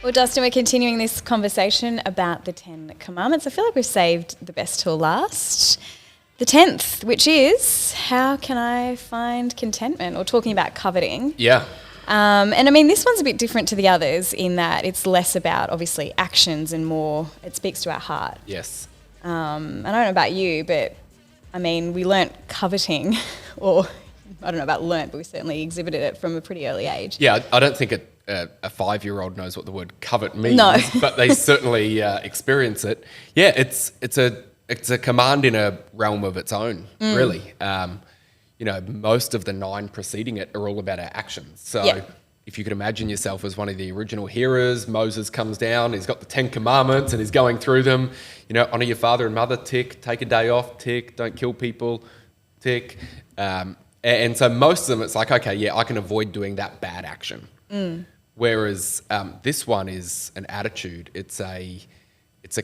Well, Dustin, we're continuing this conversation about the 10 commandments. I feel like we've saved the best till last. The 10th, which is, how can I find contentment? Or talking about coveting. Yeah. And I mean, this one's a bit different to the others in that it's less about, obviously, actions and more, it speaks to our heart. Yes. I don't know about you, but I mean, we learnt coveting, or I don't know about learnt, but we certainly exhibited it from a pretty early age. Yeah, I don't think a 5-year-old knows what the word covet means, No. but they certainly experience it. Yeah, it's a command in a realm of its own, really. Most of the 9 preceding it are all about our actions. So if you could imagine yourself as one of the original hearers, Moses comes down, he's got the 10 commandments and he's going through them. Honour your father and mother, tick. Take a day off, tick. Don't kill people, tick. And so most of them, it's like, okay, yeah, I can avoid doing that bad action. Whereas this one is an attitude. It's a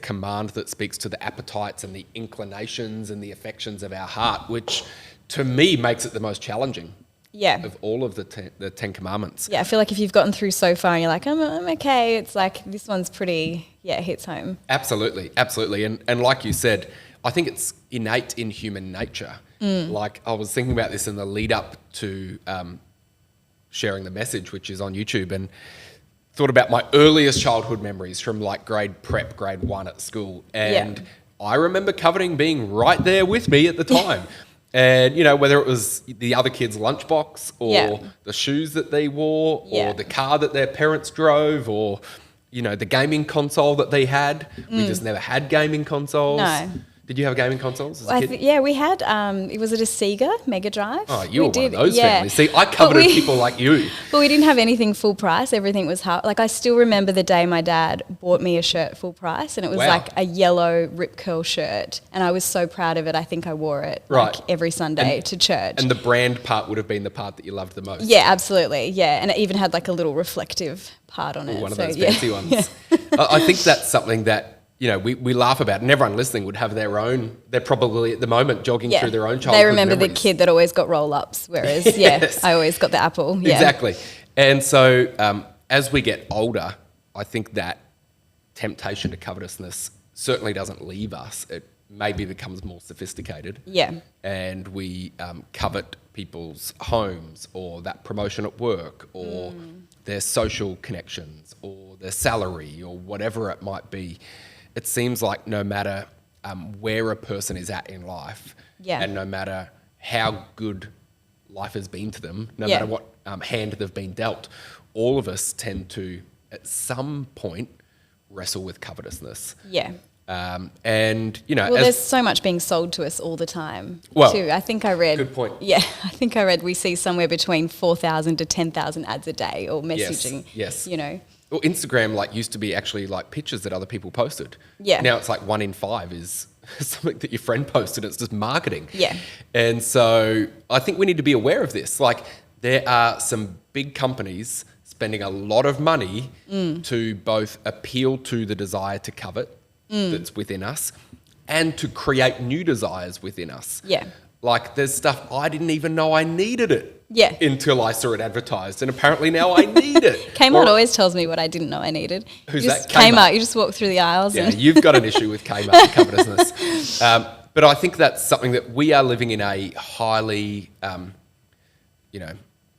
command that speaks to the appetites and the inclinations and the affections of our heart, which to me makes it the most challenging of all of the 10 commandments. Yeah, I feel like if you've gotten through so far and you're like, I'm okay, it's like this one's pretty, it hits home. Absolutely. And like you said, I think it's innate in human nature. Like I was thinking about this in the lead up to sharing the message, which is on YouTube, and thought about my earliest childhood memories from like grade 1 at school. And I remember coveting being right there with me at the time. And, whether it was the other kids' lunchbox or the shoes that they wore or the car that their parents drove or, the gaming console that they had. We just never had gaming consoles. No. Did you have gaming consoles as a kid? We had, was it a Sega Mega Drive? Oh, you were one of those families. See, I coveted people like you. But we didn't have anything full price. Everything was half. Like, I still remember the day my dad bought me a shirt full price, and it was like a yellow rip curl shirt. And I was so proud of it. I think I wore it like every Sunday to church. And the brand part would have been the part that you loved the most. Yeah, absolutely. Yeah. And it even had like a little reflective part on it. One of those fancy ones. I think that's something that, we laugh about, and everyone listening would have their own. They're probably at the moment jogging through their own childhood They remember memories. the kid that always got roll-ups, whereas, I always got the apple. Yeah. Exactly. And so as we get older, I think that temptation to covetousness certainly doesn't leave us. It maybe becomes more sophisticated. Yeah. And we covet people's homes or that promotion at work or their social connections or their salary or whatever it might be. It seems like no matter where a person is at in life and no matter how good life has been to them, no matter what hand they've been dealt, all of us tend to, at some point, wrestle with covetousness. Yeah. There's so much being sold to us all the time, too. I think I read... Good point. Yeah, I think I read we see somewhere between 4,000 to 10,000 ads a day or messaging, Yes. Well, Instagram used to be actually like pictures that other people posted. Yeah. Now it's like 1 in 5 is something that your friend posted. It's just marketing. Yeah. And so I think we need to be aware of this. Like there are some big companies spending a lot of money to both appeal to the desire to covet that's within us and to create new desires within us. Yeah. Like there's stuff I didn't even know I needed it. Yeah. Until I saw it advertised, and apparently now I need it. Kmart always tells me what I didn't know I needed. Who's that? Kmart. You just walk through the aisles. Yeah, you've got an issue with Kmart and covetousness. But I think that's something that we are living in a highly,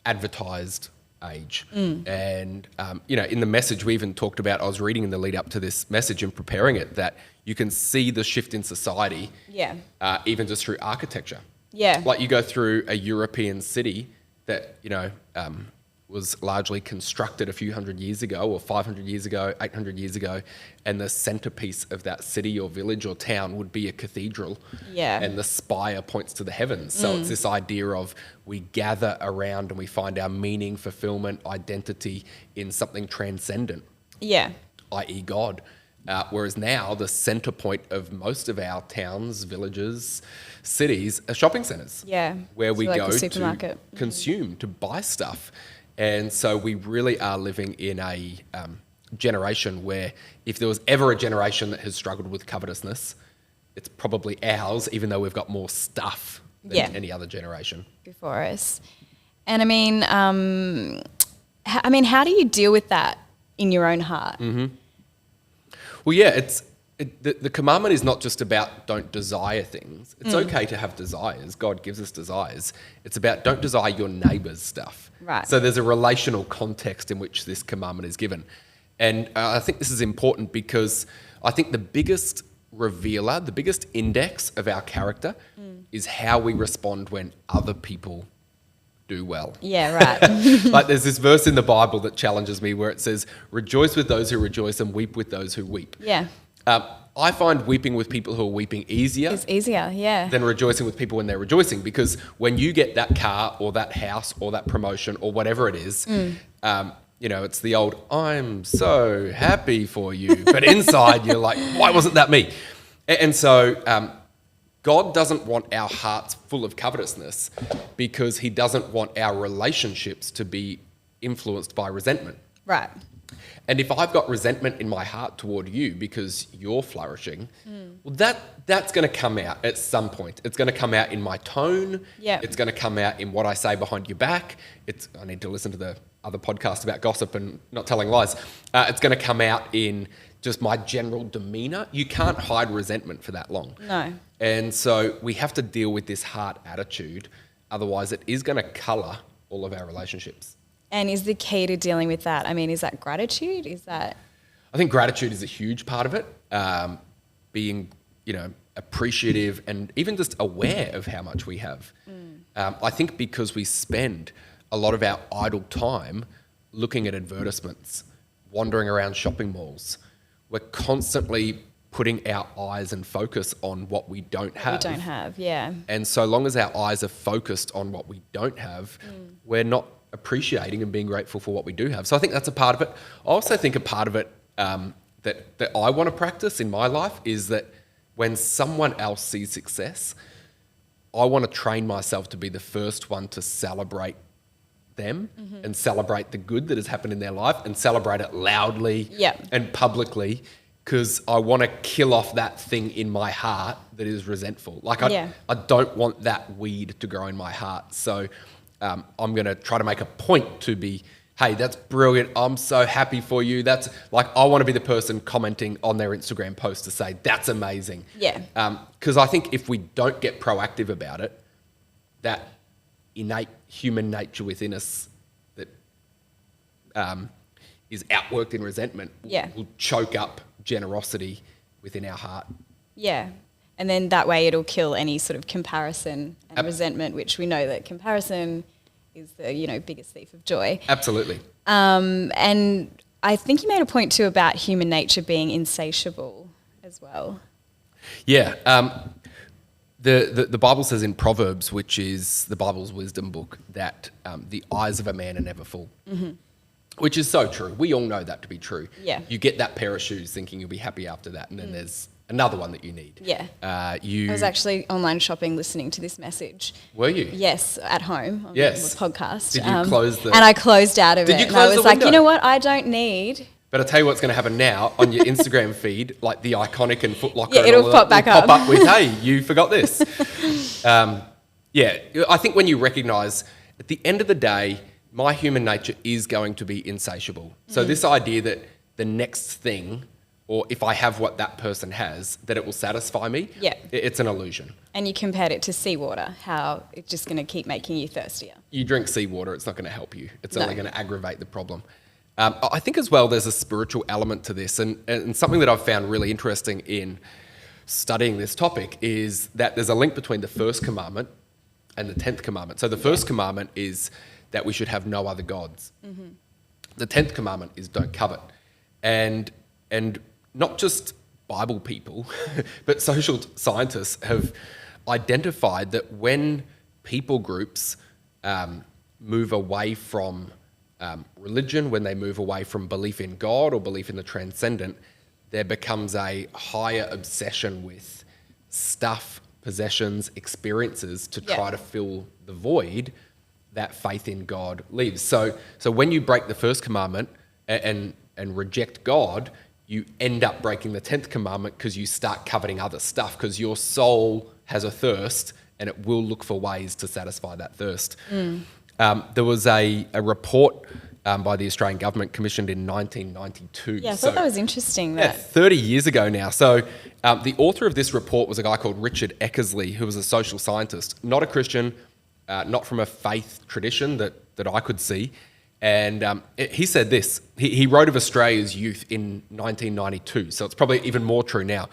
advertised age. And, in the message we even talked about, I was reading in the lead up to this message and preparing it, that you can see the shift in society, even just through architecture. Yeah. Like you go through a European city that, was largely constructed a few hundred years ago or 500 years ago, 800 years ago, and the centerpiece of that city or village or town would be a cathedral. Yeah. And the spire points to the heavens. So it's this idea of we gather around and we find our meaning, fulfillment, identity in something transcendent. Yeah. i.e. God. Whereas now the center point of most of our towns, villages, cities are shopping centres. Yeah. Where we like go to consume, to buy stuff. And so we really are living in a generation where if there was ever a generation that has struggled with covetousness, it's probably ours, even though we've got more stuff than any other generation before us. And how do you deal with that in your own heart. Well, yeah, the commandment is not just about don't desire things. It's okay to have desires. God gives us desires. It's about don't desire your neighbour's stuff. Right. So there's a relational context in which this commandment is given. And I think this is important because I think the biggest revealer, the biggest index of our character is how we respond when other people do well. Yeah, right. Like there's this verse in the Bible that challenges me where it says, rejoice with those who rejoice and weep with those who weep. Yeah. I find weeping with people who are weeping easier. It's easier, yeah. Than rejoicing with people when they're rejoicing, because when you get that car or that house or that promotion or whatever it is, you know, it's the old, I'm so happy for you. But inside you're like, why wasn't that me? And so God doesn't want our hearts full of covetousness because he doesn't want our relationships to be influenced by resentment. Right. And if I've got resentment in my heart toward you because you're flourishing, well, that's going to come out at some point. It's going to come out in my tone. Yeah. It's going to come out in what I say behind your back. I need to listen to the other podcast about gossip and not telling lies. It's going to come out in just my general demeanour. You can't hide resentment for that long. No. And so we have to deal with this heart attitude. Otherwise, it is going to colour all of our relationships. And is the key to dealing with that? I mean, is that gratitude? Is that... I think gratitude is a huge part of it. Being, you know, appreciative and even just aware of how much we have. I think because we spend a lot of our idle time looking at advertisements, wandering around shopping malls, we're constantly putting our eyes and focus on what we don't have. We don't have, yeah. And so long as our eyes are focused on what we don't have, we're not appreciating and being grateful for what we do have. So I think that's a part of it. I also think a part of it that I want to practice in my life is that when someone else sees success, I want to train myself to be the first one to celebrate them and celebrate the good that has happened in their life and celebrate it loudly and publicly, because I want to kill off that thing in my heart that is resentful. Like I don't want that weed to grow in my heart. So I'm going to try to make a point to be, hey, that's brilliant. I'm so happy for you. That's like, I want to be the person commenting on their Instagram post to say, that's amazing. Yeah. Because I think if we don't get proactive about it, that innate human nature within us that is outworked in resentment will choke up generosity within our heart. Yeah. And then that way it'll kill any sort of comparison and resentment, which we know that comparison is the, you know, biggest thief of joy. Absolutely. And I think you made a point too about human nature being insatiable as well. Yeah. The Bible says in Proverbs, which is the Bible's wisdom book, that the eyes of a man are never full. Which is so true. We all know that to be true. Yeah. You get that pair of shoes thinking you'll be happy after that, and then there's another one that you need. Yeah. I was actually online shopping listening to this message. Were you? Yes, at home on the podcast. Did you close the... And I closed out of it. Did you close the window? I was like, you know what? I don't need... But I'll tell you what's going to happen now on your Instagram feed, like the Iconic and Foot Locker. Yeah, it'll pop back up. Pop up with, hey, you forgot this. I think when you recognise, at the end of the day, my human nature is going to be insatiable. So this idea that the next thing, or if I have what that person has, that it will satisfy me, it's an illusion. And you compared it to seawater, how it's just going to keep making you thirstier. You drink seawater, it's not going to help you. It's only going to aggravate the problem. I think as well there's a spiritual element to this, and something that I've found really interesting in studying this topic is that there's a link between the first commandment and the 10th commandment. So the first commandment is that we should have no other gods. The 10th commandment is don't covet. And not just Bible people, but social scientists have identified that when people groups move away from religion, when they move away from belief in God or belief in the transcendent, there becomes a higher obsession with stuff, possessions, experiences to try to fill the void that faith in God leaves. So when you break the first commandment and reject God, you end up breaking the 10th commandment because you start coveting other stuff, because your soul has a thirst and it will look for ways to satisfy that thirst. There was a report by the Australian government, commissioned in 1992. Yeah, I thought that was interesting. Yeah, 30 years ago now. So the author of this report was a guy called Richard Eckersley, who was a social scientist, not a Christian, not from a faith tradition that I could see. And he said this. He wrote of Australia's youth in 1992, so it's probably even more true now.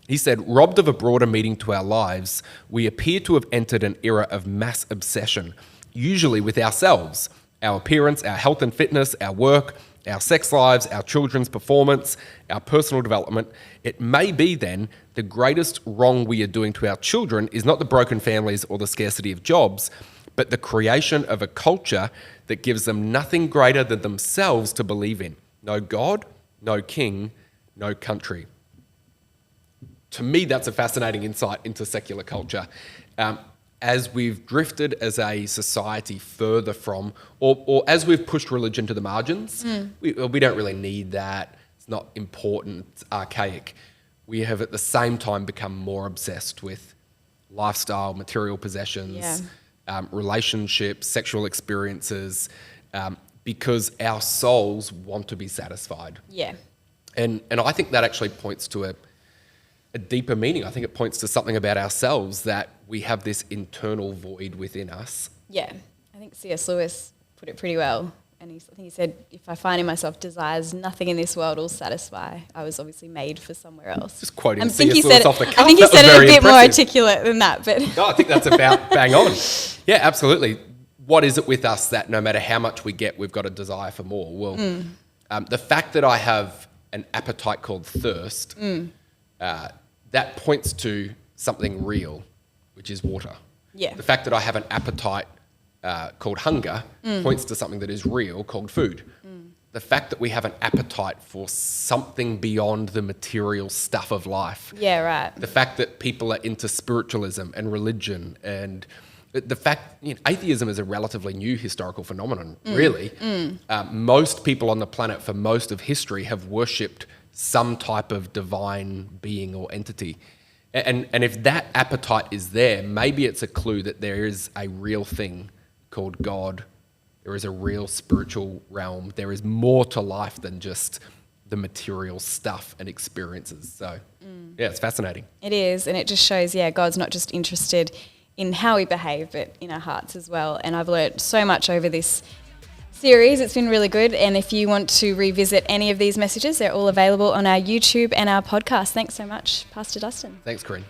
He said, robbed of a broader meaning to our lives, we appear to have entered an era of mass obsession, usually with ourselves, our appearance, our health and fitness, our work, our sex lives, our children's performance, our personal development. It may be then the greatest wrong we are doing to our children is not the broken families or the scarcity of jobs, but the creation of a culture that gives them nothing greater than themselves to believe in. No God, no king, no country. To me, that's a fascinating insight into secular culture. As we've drifted as a society further from, or as we've pushed religion to the margins, we don't really need that. It's not important, it's archaic. We have at the same time become more obsessed with lifestyle, material possessions, relationships, sexual experiences, because our souls want to be satisfied. Yeah. And I think that actually points to a deeper meaning. I think it points to something about ourselves, that we have this internal void within us. Yeah. I think C.S. Lewis put it pretty well. And I think he said, if I find in myself desires nothing in this world will satisfy, I was obviously made for somewhere else. Just quoting C.S. Lewis off the cuff. I think he said it a bit more articulate than that. But no, I think that's about bang on. Yeah, absolutely. What is it with us that no matter how much we get, we've got a desire for more? Well, the fact that I have an appetite called thirst, that points to something real, which is water. Yeah. The fact that I have an appetite called hunger points to something that is real called food. The fact that we have an appetite for something beyond the material stuff of life. Yeah, right. The fact that people are into spiritualism and religion, and the fact, atheism is a relatively new historical phenomenon, really. Most people on the planet for most of history have worshipped some type of divine being or entity. And if that appetite is there, maybe it's a clue that there is a real thing called God. There is a real spiritual realm. There is more to life than just the material stuff and experiences. So, yeah, it's fascinating. It is, and it just shows, God's not just interested in how we behave, but in our hearts as well. And I've learnt so much over this series. It's been really good. And if you want to revisit any of these messages, they're all available on our YouTube and our podcast. Thanks so much, Pastor Dustin. Thanks, Corinne.